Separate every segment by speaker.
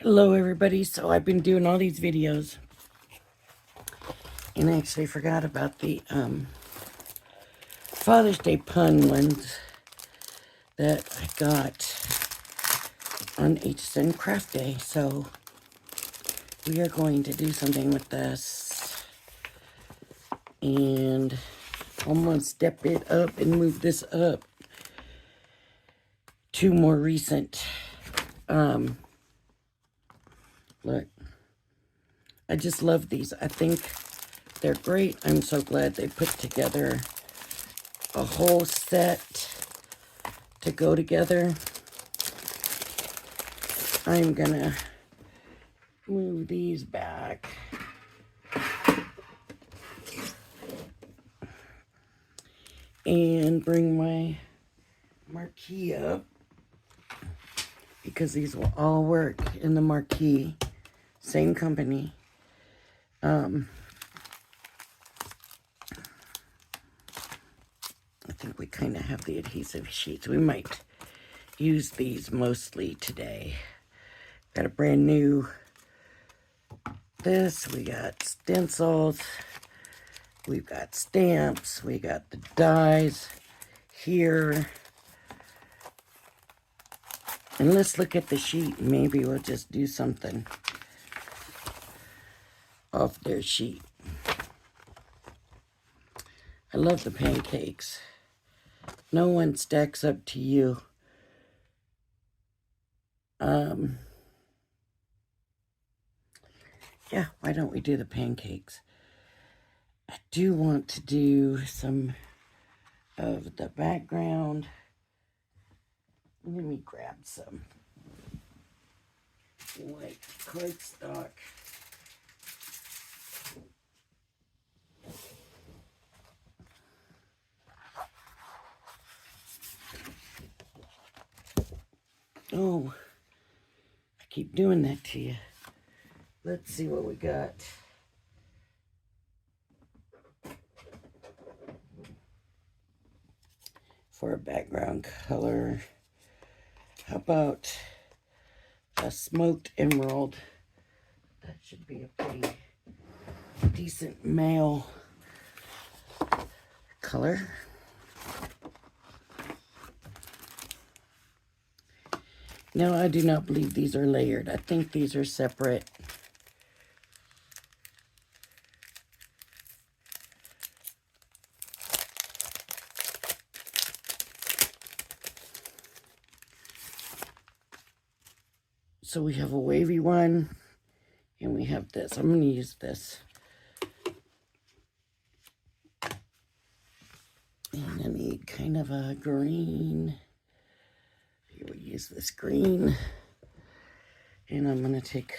Speaker 1: Hello everybody. So I've been doing all these videos and I actually forgot about the Father's Day pun ones that I got on HSN Craft Day. So we are going to do something with this and I'm going to step it up and move this up to more recent. Look, I just love these. I think they're great. I'm so glad they put together a whole set to go together. I'm gonna move these back and bring my marquee up because these will all work in the marquee. Same company. I think we kind of have the adhesive sheets. We might use these mostly today. Got a brand new this. We got stencils. We've got stamps. We got the dies here. And let's look at the sheet. Maybe we'll just do something off their sheet. I love the pancakes. No one stacks up to you. Yeah, why don't we do the pancakes? I do want to do some of the background. Let me grab some white cardstock. Oh, I keep doing that to you. Let's see what we got. For a background color, how about a smoked emerald? That should be a pretty decent male color. No, I do not believe these are layered. I think these are separate. So we have a wavy one, and we have this. I'm going to use this. And I need kind of a green. Here we use this green. And I'm going to take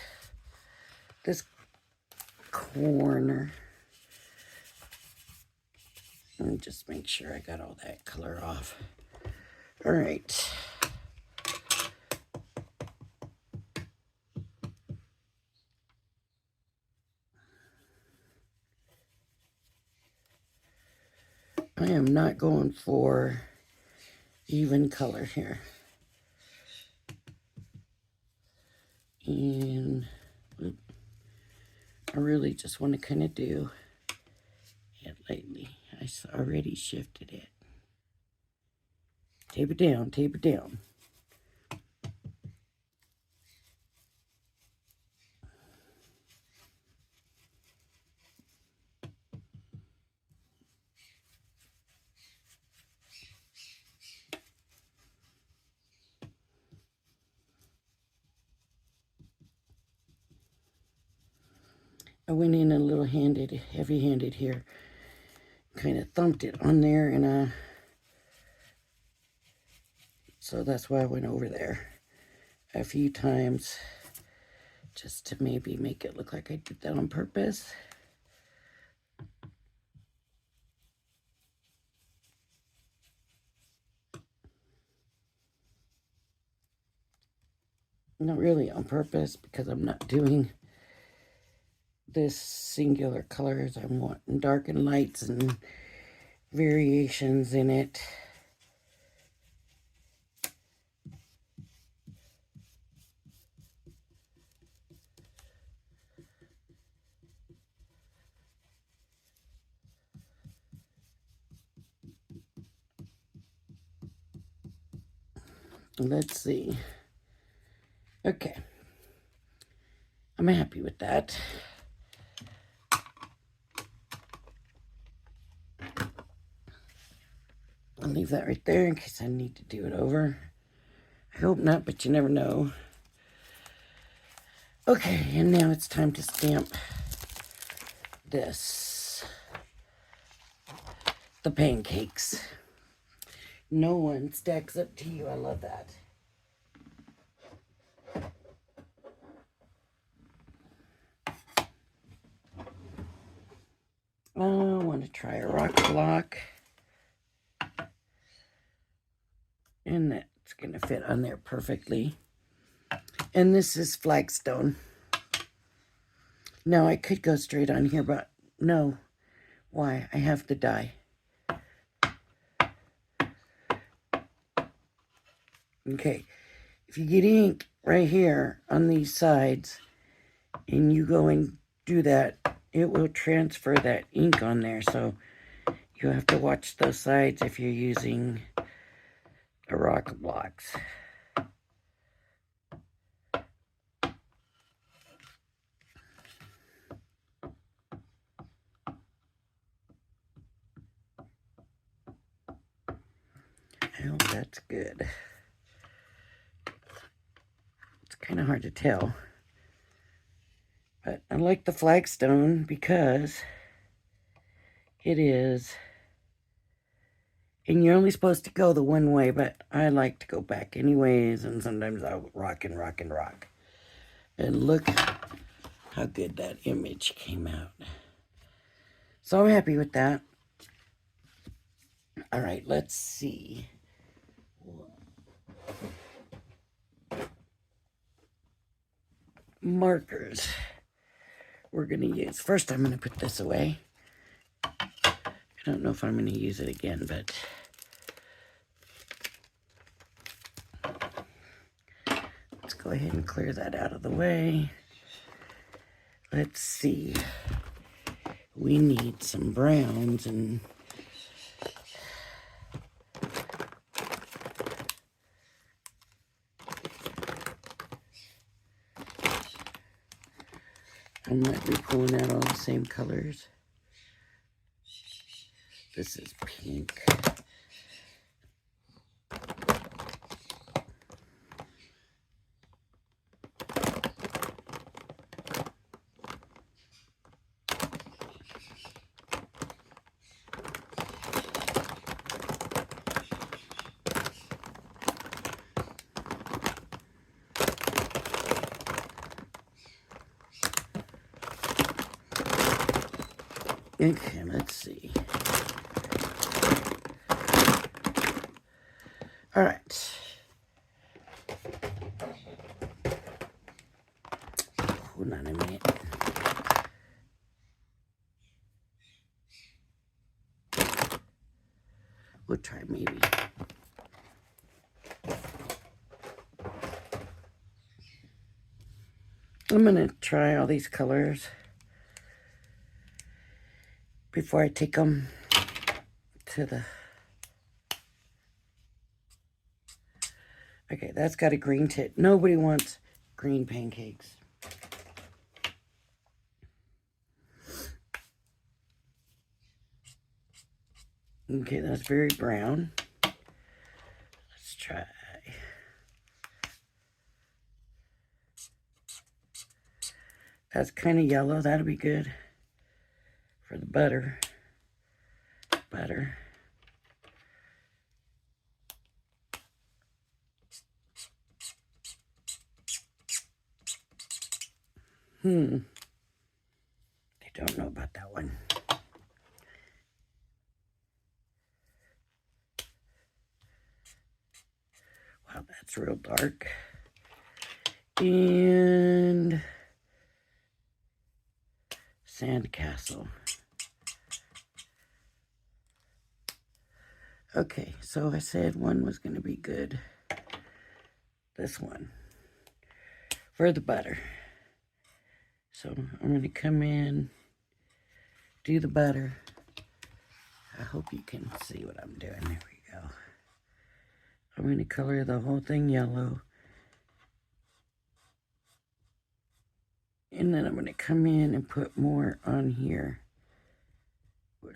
Speaker 1: this corner and just make sure I got all that color off. All right. I am not going for even color here. And I really just want to kind of do it lightly. I already shifted it. Tape it down, tape it down. I went in a little heavy-handed here. Kind of thumped it on there, and so that's why I went over there a few times, just to maybe make it look like I did that on purpose. Not really on purpose, because I'm not doing this singular colors. I'm wanting dark and lights and variations in it. Let's see. Okay. I'm happy with that. I'll leave that right there in case I need to do it over. I hope not, but you never know. Okay, and now it's time to stamp this. The pancakes. No one stacks up to you. I love that. I want to try a rock block. And that's going to fit on there perfectly. And this is flagstone. Now I could go straight on here, but no. Why? I have to die. Okay. If you get ink right here on these sides and you go and do that, it will transfer that ink on there. So you have to watch those sides if you're using the rock blocks. I hope that's good. It's kind of hard to tell. But I like the flagstone because it is, and you're only supposed to go the one way, but I like to go back anyways, and sometimes I'll rock and rock and rock. And look how good that image came out. So I'm happy with that. All right, let's see. Markers we're going to use. First, I'm going to put this away. I don't know if I'm going to use it again, but let's go ahead and clear that out of the way. Let's see. We need some browns and I might be pulling out all the same colors. This is pink. Okay, let's see. All right. Hold on a minute. We'll try maybe. I'm going to try all these colors before I take them to the... Okay, that's got a green tint. Nobody wants green pancakes. Okay, that's very brown. Let's try. That's kind of yellow. That'll be good for the butter. Butter. I don't know about that one. Wow, that's real dark. And Sandcastle. Okay, so I said one was going to be good. This one. For the butter. So I'm going to come in, do the butter. I hope you can see what I'm doing. There we go. I'm going to color the whole thing yellow. And then I'm going to come in and put more on here,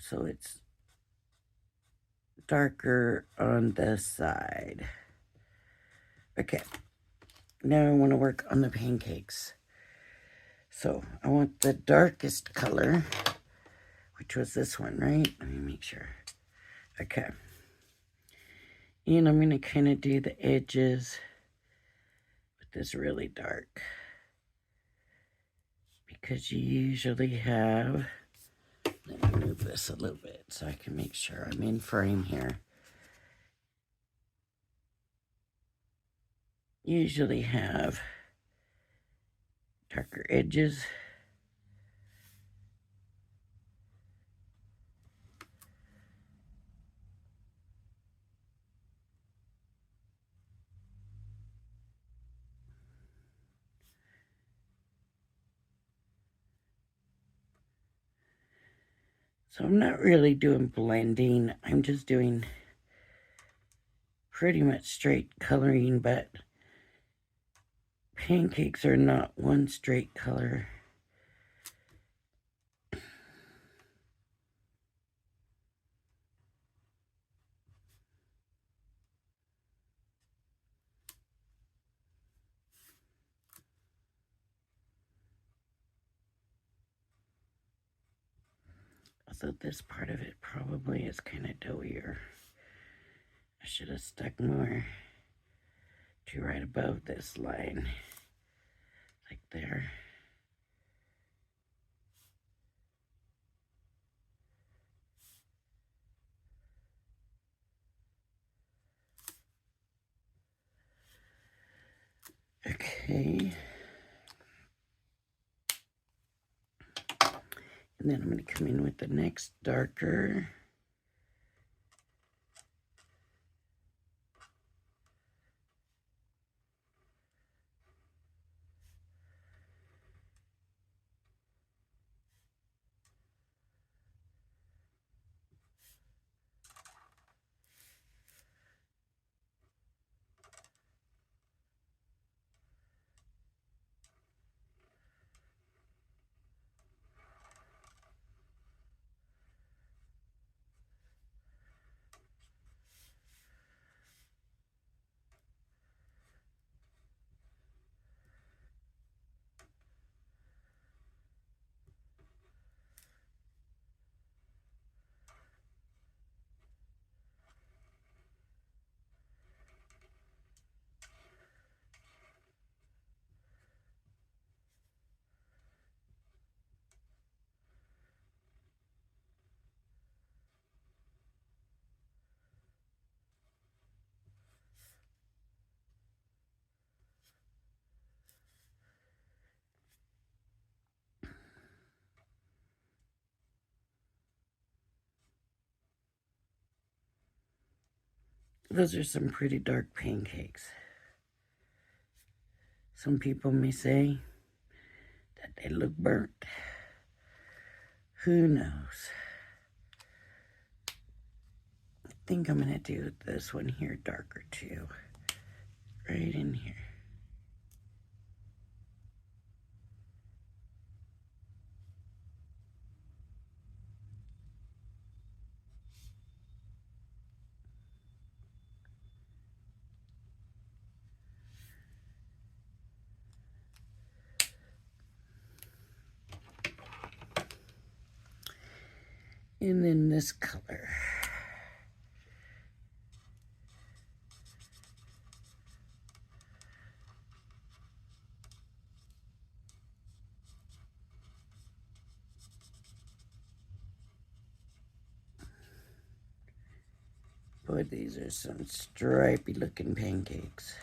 Speaker 1: so it's darker on this side. Okay, now I want to work on the pancakes. So I want the darkest color, which was this one, right? Let me make sure. Okay. And I'm going to kind of do the edges with this really dark, because you usually have, let me move this a little bit so I can make sure I'm in frame here. Usually have darker edges. So I'm not really doing blending. I'm just doing pretty much straight coloring, but pancakes are not one straight color. So this part of it probably is kind of doughier. I should have stuck more to right above this line, like there. Okay. And then I'm going to come in with the next darker. Those are some pretty dark pancakes. Some people may say that they look burnt. Who knows? I think I'm going to do this one here darker too. Right in here. And then this color. Boy, these are some stripy looking pancakes.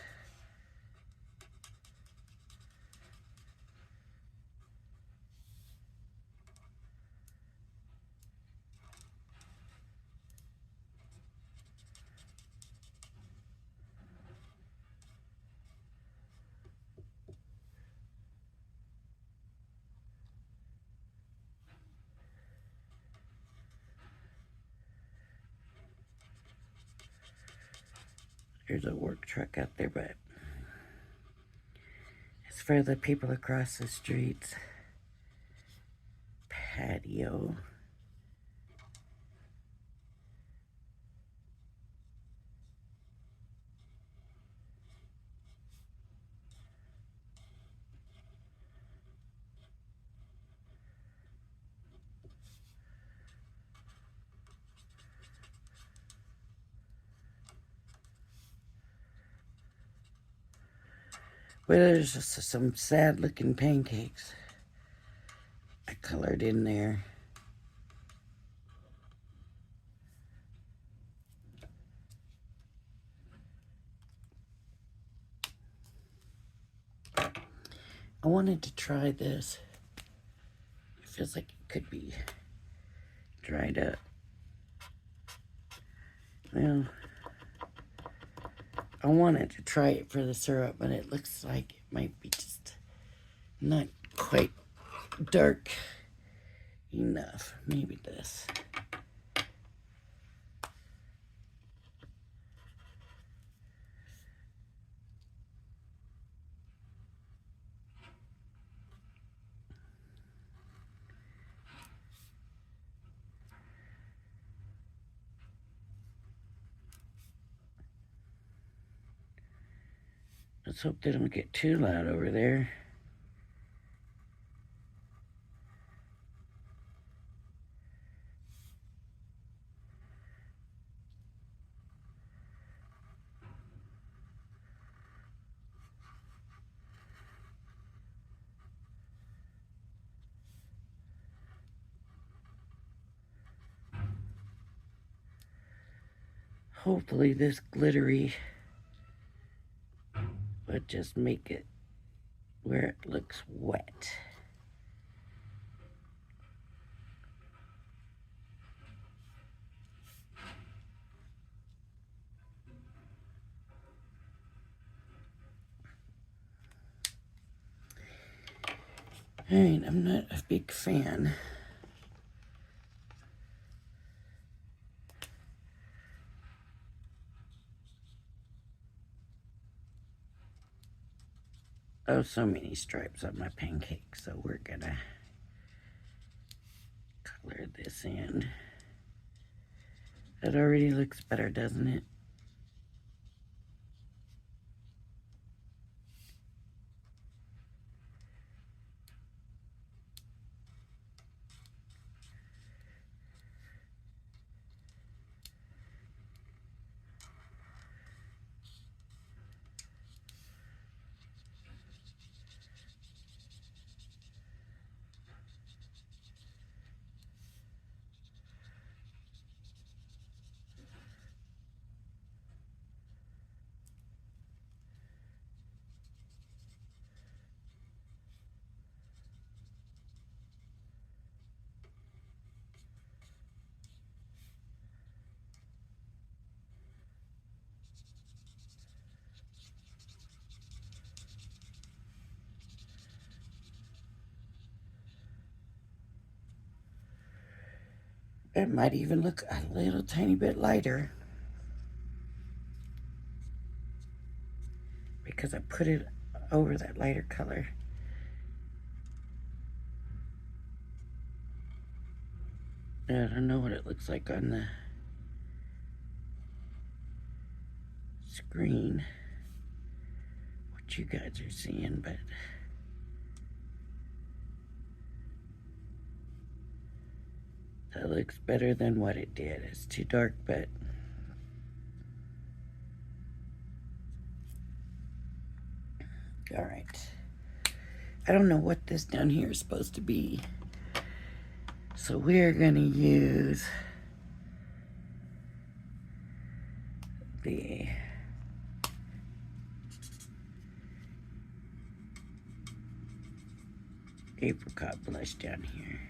Speaker 1: There's a work truck out there, but it's for the people across the street's patio. Well, there's just some sad looking pancakes I colored in there. I wanted to try this. It feels like it could be dried up. Well, I wanted to try it for the syrup, but it looks like it might be just not quite dark enough. Maybe this. Let's hope they don't get too loud over there. Hopefully this glittery would just make it where it looks wet. Alright, I'm not a big fan. Oh, so many stripes on my pancake, so we're gonna color this in. That already looks better, doesn't it? It might even look a little tiny bit lighter because I put it over that lighter color. I don't know what it looks like on the screen, what you guys are seeing, but that looks better than what it did. It's too dark, but all right. I don't know what this down here is supposed to be. So we're gonna use the apricot blush down here.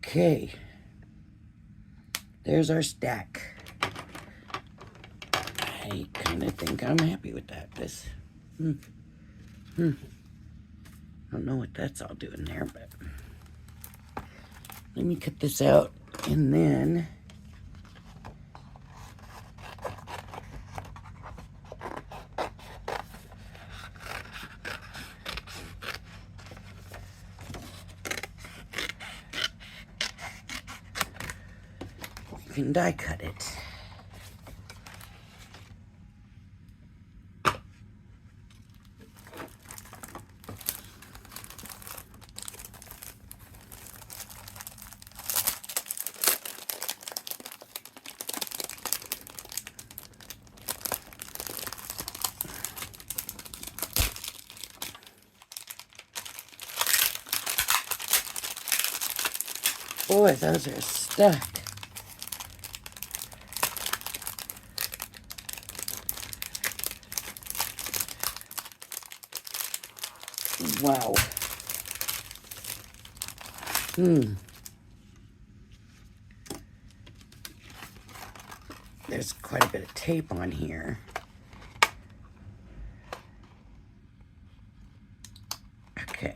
Speaker 1: Okay, there's our stack. I kind of think I'm happy with that. This, I don't know what that's all doing there, but let me cut this out, and then we can die cut it. Boy, those are stuck. Wow. There's quite a bit of tape on here. Okay.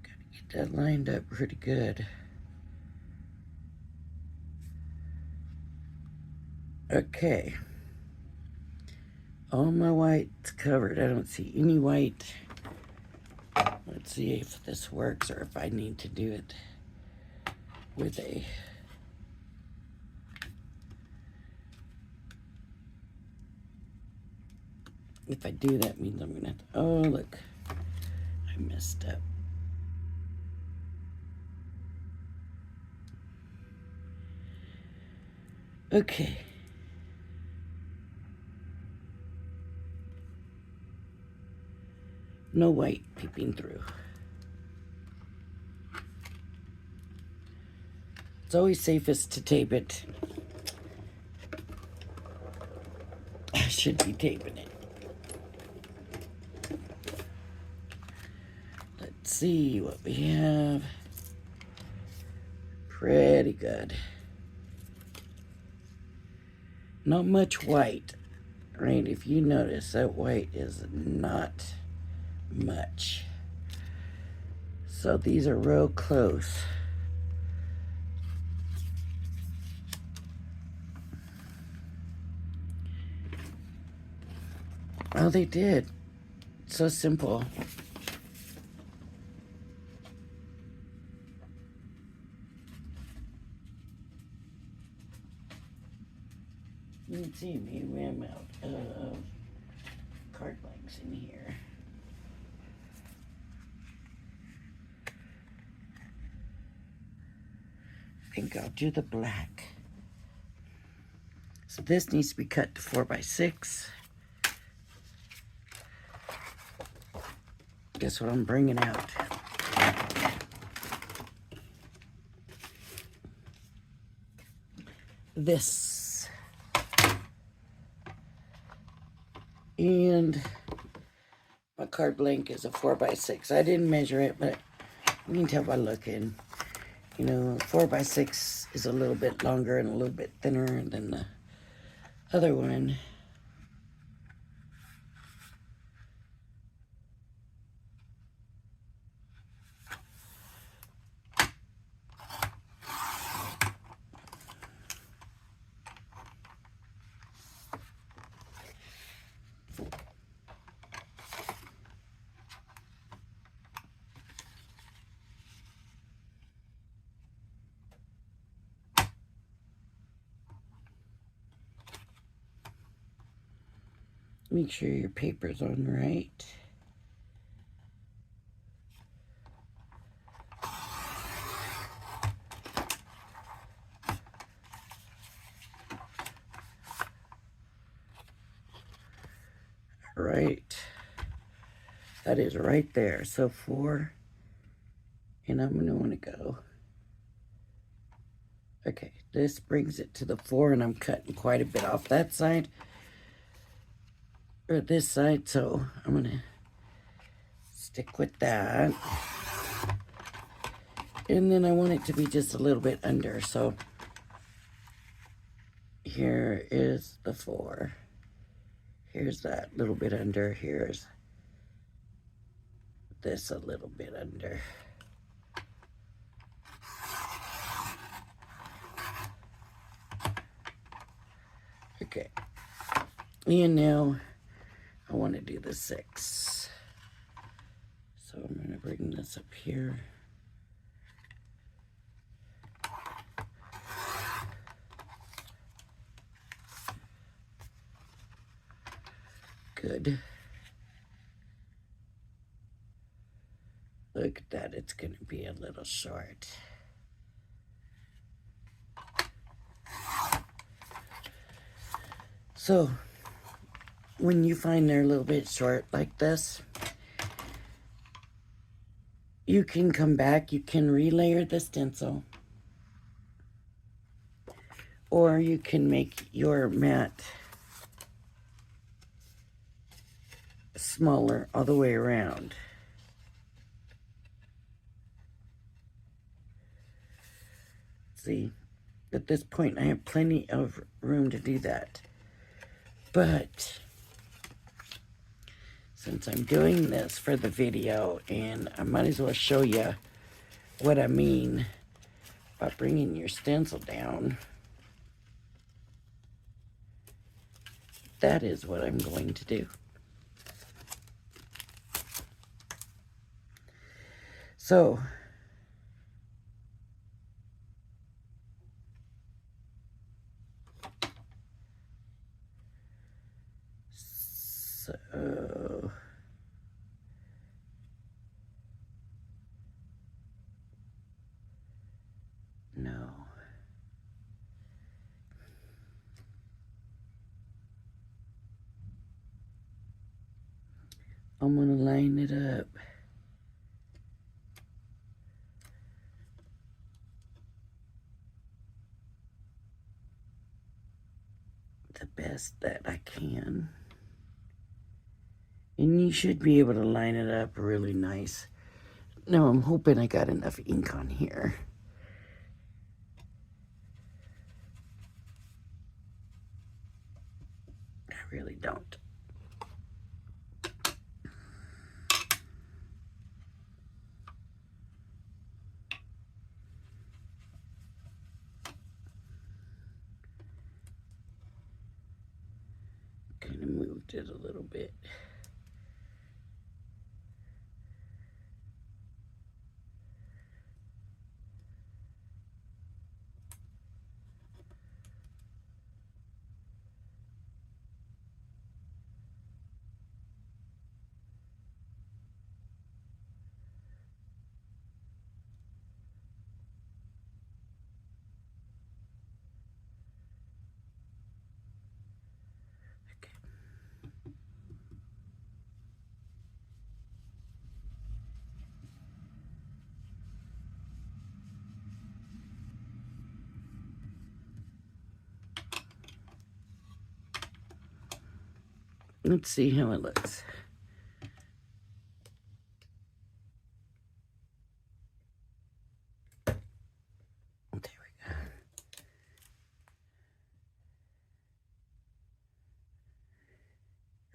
Speaker 1: Gotta get that lined up pretty good. Okay. All my white's covered. I don't see any white. Let's see if this works or if I need to do it with a... If I do, that means I'm gonna have to... Oh, look. I messed up. Okay. No white peeping through. It's always safest to tape it. I should be taping it. Let's see what we have. Pretty good. Not much white, right? If you notice, that white is not much. So these are real close. Oh, they did. So simple. Let's see, maybe I'm out of card blanks in here. I think I'll do the black. So this needs to be cut to 4x6. Guess what I'm bringing out? This. And my card blank is a 4x6. I didn't measure it, but you can tell by looking. You know, 4x6 is a little bit longer and a little bit thinner than the other one. Make sure your paper's on right. Right. That is right there. So 4, and I'm going to want to go. Okay, this brings it to the 4, and I'm cutting quite a bit off that side, or this side, so I'm going to stick with that. And then I want it to be just a little bit under, so here is the 4. Here's that little bit under. Here's this a little bit under. Okay. And now I want to do the 6. So I'm going to bring this up here. Good. Look at that. It's going to be a little short. So when you find they're a little bit short like this, you can come back, you can relayer the stencil, or you can make your mat smaller all the way around. See, at this point I have plenty of room to do that. But since I'm doing this for the video, and I might as well show you what I mean by bringing your stencil down, that is what I'm going to do. So no. I'm going to line it up. The best that I can. And you should be able to line it up really nice. Now I'm hoping I got enough ink on here. I really don't. Kind of moved it a little bit. Let's see how it looks. There we go.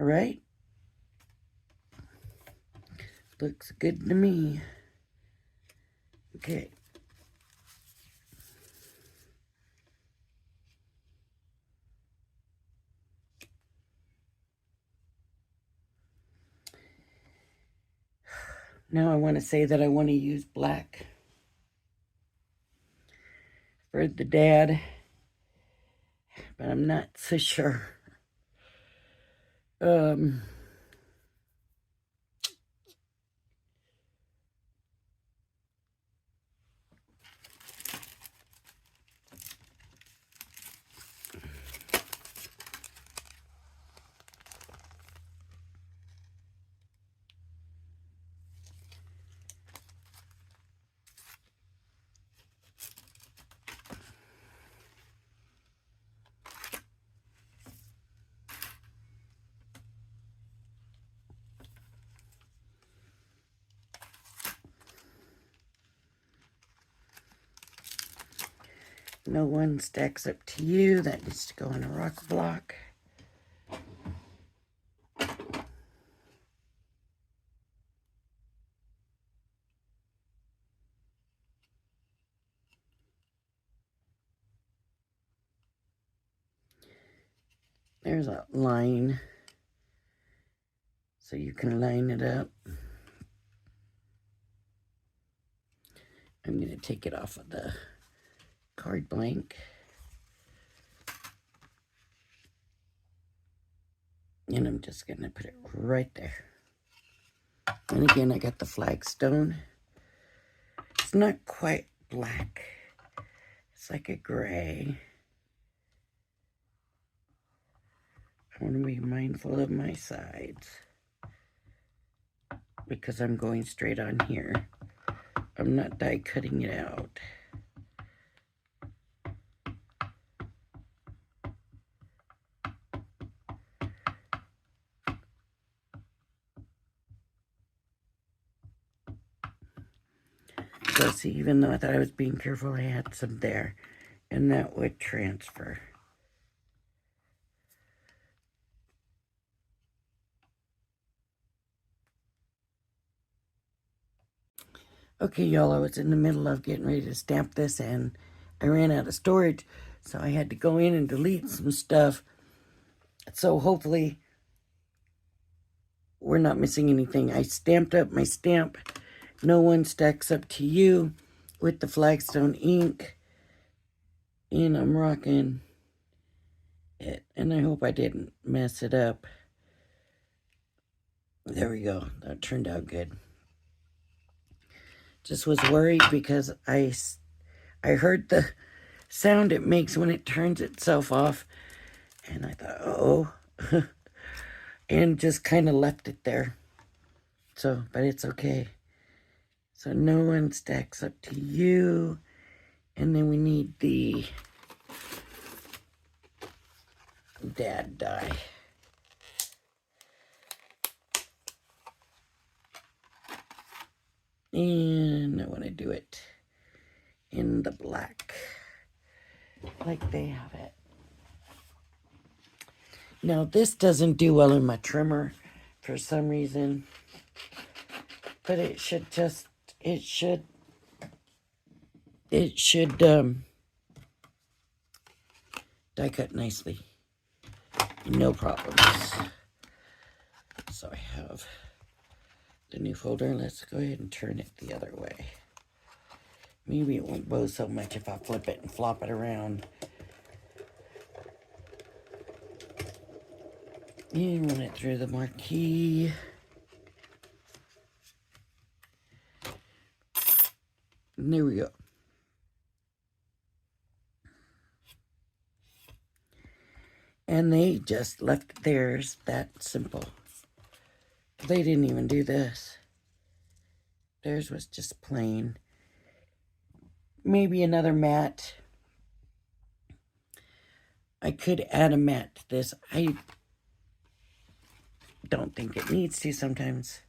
Speaker 1: All right. Looks good to me. Okay. Now I want to say that I want to use black for the dad, but I'm not so sure. No one stacks up to you. That needs to go on a rock block. There's a line, so you can line it up. I'm going to take it off of the card blank. And I'm just going to put it right there. And again, I got the flagstone. It's not quite black. It's like a gray. I want to be mindful of my sides because I'm going straight on here. I'm not die cutting it out. So see, even though I thought I was being careful, I had some there, and that would transfer. Okay, y'all, I was in the middle of getting ready to stamp this, and I ran out of storage, so I had to go in and delete some stuff. So hopefully we're not missing anything. I stamped up my stamp, No One Stacks Up to You, with the Flagstone ink, and I'm rocking it, and I hope I didn't mess it up. There we go. That turned out good. Just was worried because I heard the sound it makes when it turns itself off, and I thought, oh, and just kind of left it there. So, but it's okay. So No One Stacks Up to You, and then we need the dad die. And I want to do it in the black, like they have it. Now, this doesn't do well in my trimmer for some reason, but it should just, it should die cut nicely. No problems. So I have the new folder. Let's go ahead and turn it the other way. Maybe it won't bow so much if I flip it and flop it around. And run it through the marquee. And there we go. And they just left theirs that simple. They didn't even do this. Theirs was just plain. Maybe another mat. I could add a mat to this. I don't think it needs to sometimes.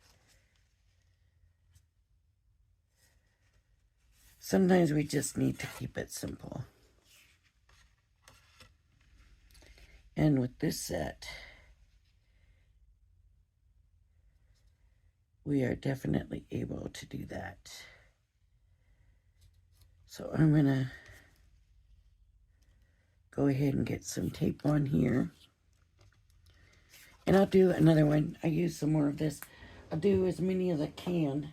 Speaker 1: Sometimes we just need to keep it simple. And with this set, we are definitely able to do that. So I'm going to go ahead and get some tape on here. And I'll do another one. I use some more of this. I'll do as many as I can.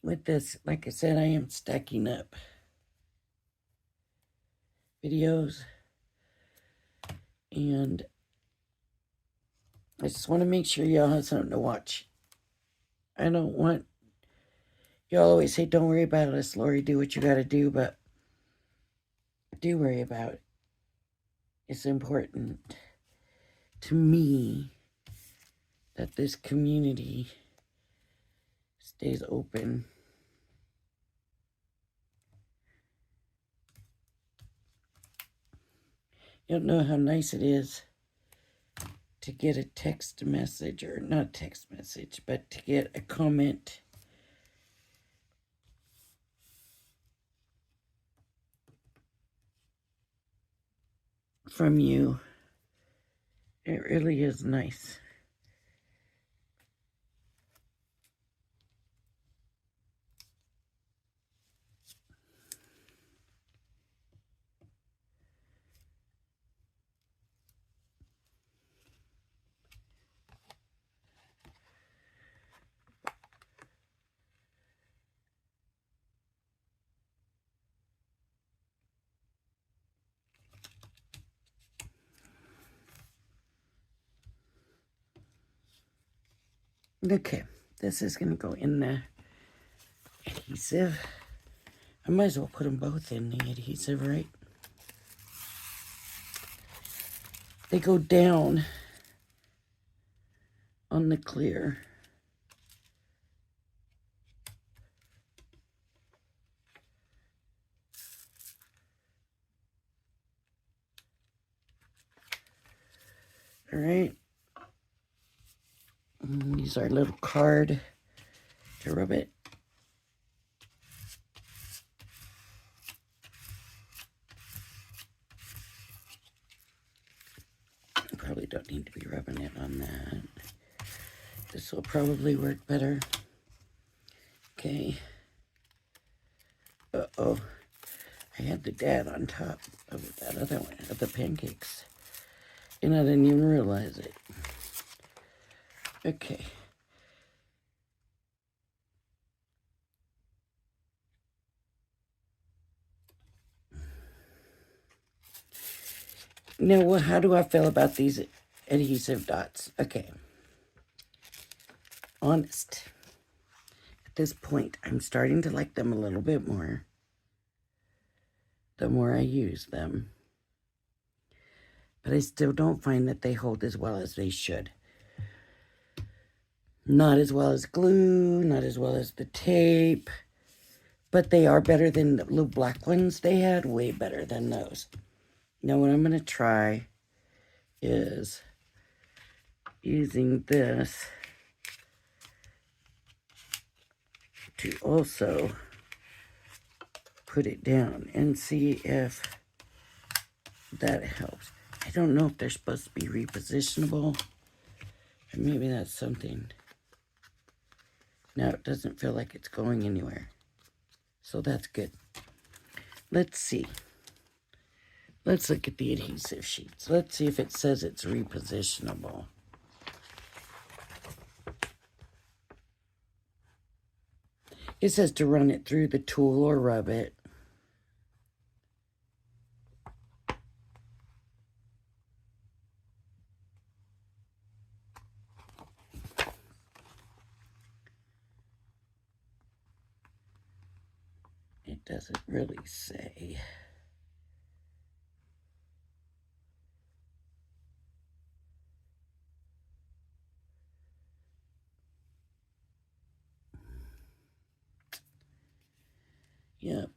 Speaker 1: With this, like I said, I am stacking up videos. And I just want to make sure y'all have something to watch. I don't want, y'all always say, don't worry about us, Lori, do what you got to do, but do worry about it. It's important to me that this community stays open. You don't know how nice it is to get a text message, or not text message, but to get a comment from you. It really is nice. Okay, this is going to go in the adhesive. I might as well put them both in the adhesive, right? They go down on the clear. All right. And use our little card to rub it. Probably don't need to be rubbing it on that. This will probably work better. Okay. Uh-oh. I had the dad on top of that other one, of the pancakes. And I didn't even realize it. Okay. Now, how do I feel about these adhesive dots? Okay. Honest. At this point, I'm starting to like them a little bit more. The more I use them. But I still don't find that they hold as well as they should. Not as well as glue, not as well as the tape. But they are better than the little black ones they had. Way better than those. Now what I'm going to try is using this to also put it down and see if that helps. I don't know if they're supposed to be repositionable. Or maybe that's something. Now it doesn't feel like it's going anywhere. So that's good. Let's see. Let's look at the adhesive sheets. Let's see if it says it's repositionable. It says to run it through the tool or rub it. It doesn't really say. Yep.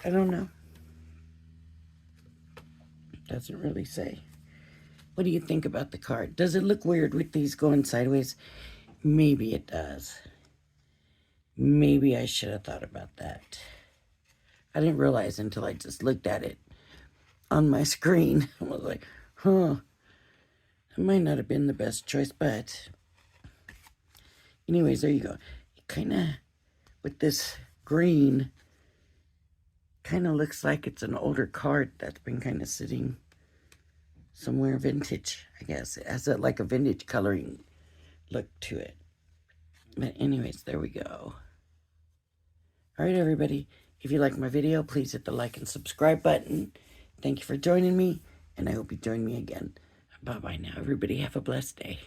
Speaker 1: I don't know. Doesn't really say. What do you think about the card? Does it look weird with these going sideways? Maybe it does. Maybe I should have thought about that. I didn't realize until I just looked at it on my screen. I was like, huh. It might not have been the best choice, but anyways, there you go. It kind of, with this green, kind of looks like it's an older card that's been kind of sitting somewhere vintage, I guess. It has like a vintage coloring look to it. But anyways, there we go. All right, everybody. If you like my video, please hit the like and subscribe button. Thank you for joining me, and I hope you join me again. Bye-bye now, everybody. Have a blessed day.